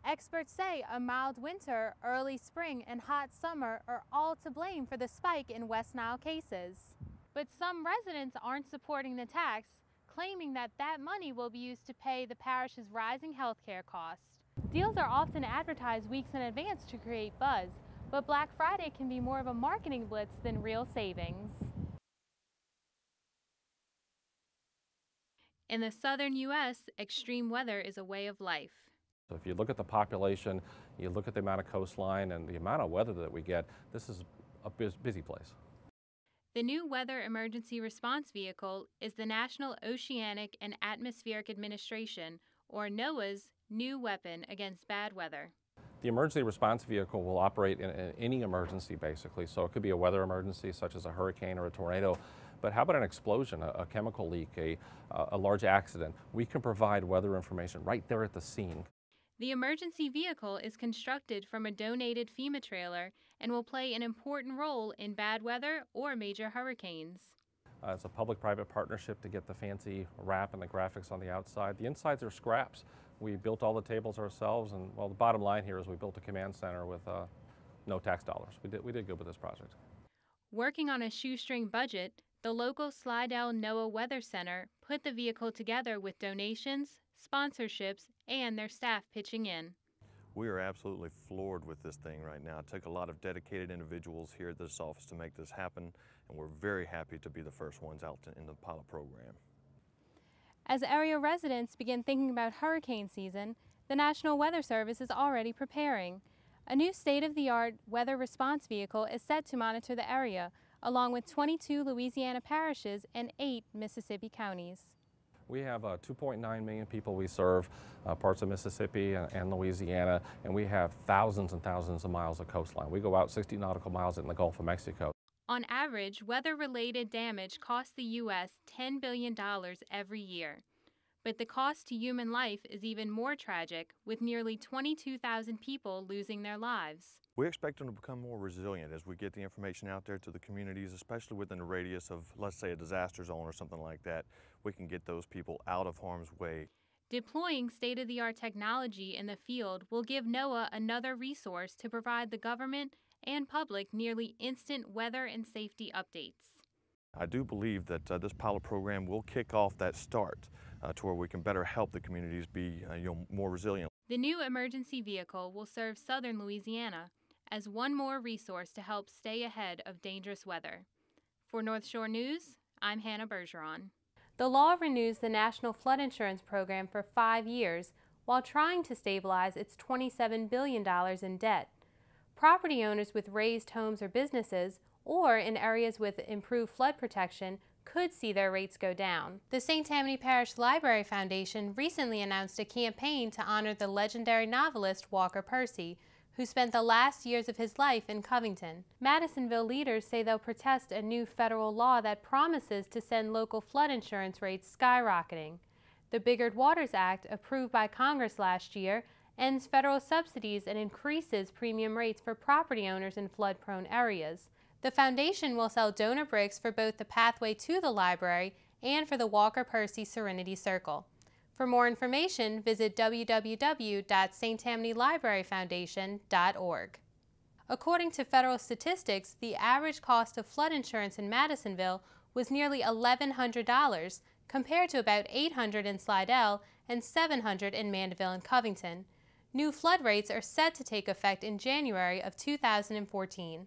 Experts say a mild winter, early spring, and hot summer are all to blame for the spike in West Nile cases. But some residents aren't supporting the tax, claiming that that money will be used to pay the parish's rising healthcare costs. Deals are often advertised weeks in advance to create buzz, but Black Friday can be more of a marketing blitz than real savings. In the southern U.S., extreme weather is a way of life. So if you look at the population, you look at the amount of coastline and the amount of weather that we get, this is a busy place. The new Weather Emergency Response Vehicle is the National Oceanic and Atmospheric Administration, or NOAA's, new weapon against bad weather. The emergency response vehicle will operate in any emergency, basically. So it could be a weather emergency, such as a hurricane or a tornado. But how about an explosion, a chemical leak, a large accident? We can provide weather information right there at the scene. The emergency vehicle is constructed from a donated FEMA trailer and will play an important role in bad weather or major hurricanes. It's a public-private partnership to get the fancy wrap and the graphics on the outside. The insides are scraps. We built all the tables ourselves, and well, the bottom line here is we built a command center with no tax dollars. We did good with this project. Working on a shoestring budget, the local Slidell NOAA Weather Center put the vehicle together with donations, sponsorships, and their staff pitching in. We are absolutely floored with this thing right now. It took a lot of dedicated individuals here at this office to make this happen, and we're very happy to be the first ones out in the pilot program. As area residents begin thinking about hurricane season, the National Weather Service is already preparing. A new state-of-the-art weather response vehicle is set to monitor the area, along with 22 Louisiana parishes and 8 Mississippi counties. We have 2.9 million people we serve, parts of Mississippi and Louisiana, and we have thousands and thousands of miles of coastline. We go out 60 nautical miles in the Gulf of Mexico. On average, weather-related damage costs the U.S. $10 billion every year. But the cost to human life is even more tragic, with nearly 22,000 people losing their lives. We expect them to become more resilient as we get the information out there to the communities, especially within the radius of, let's say, a disaster zone or something like that. We can get those people out of harm's way. Deploying state-of-the-art technology in the field will give NOAA another resource to provide the government and public nearly instant weather and safety updates. I do believe that this pilot program will kick off that start to where we can better help the communities be more resilient. The new emergency vehicle will serve southern Louisiana as one more resource to help stay ahead of dangerous weather. For North Shore News, I'm Hannah Bergeron. The law renews the National Flood Insurance Program for 5 years while trying to stabilize its $27 billion in debt. Property owners with raised homes or businesses, or in areas with improved flood protection, could see their rates go down. The St. Tammany Parish Library Foundation recently announced a campaign to honor the legendary novelist Walker Percy, who spent the last years of his life in Covington. Madisonville leaders say they'll protest a new federal law that promises to send local flood insurance rates skyrocketing. The Biggert Waters Act, approved by Congress last year, ends federal subsidies and increases premium rates for property owners in flood-prone areas. The foundation will sell donor bricks for both the pathway to the library and for the Walker Percy Serenity Circle. For more information, visit www.sttamanylibraryfoundation.org. According to federal statistics, the average cost of flood insurance in Madisonville was nearly $1,100, compared to about $800 in Slidell and $700 in Mandeville and Covington. New flood rates are set to take effect in January of 2014.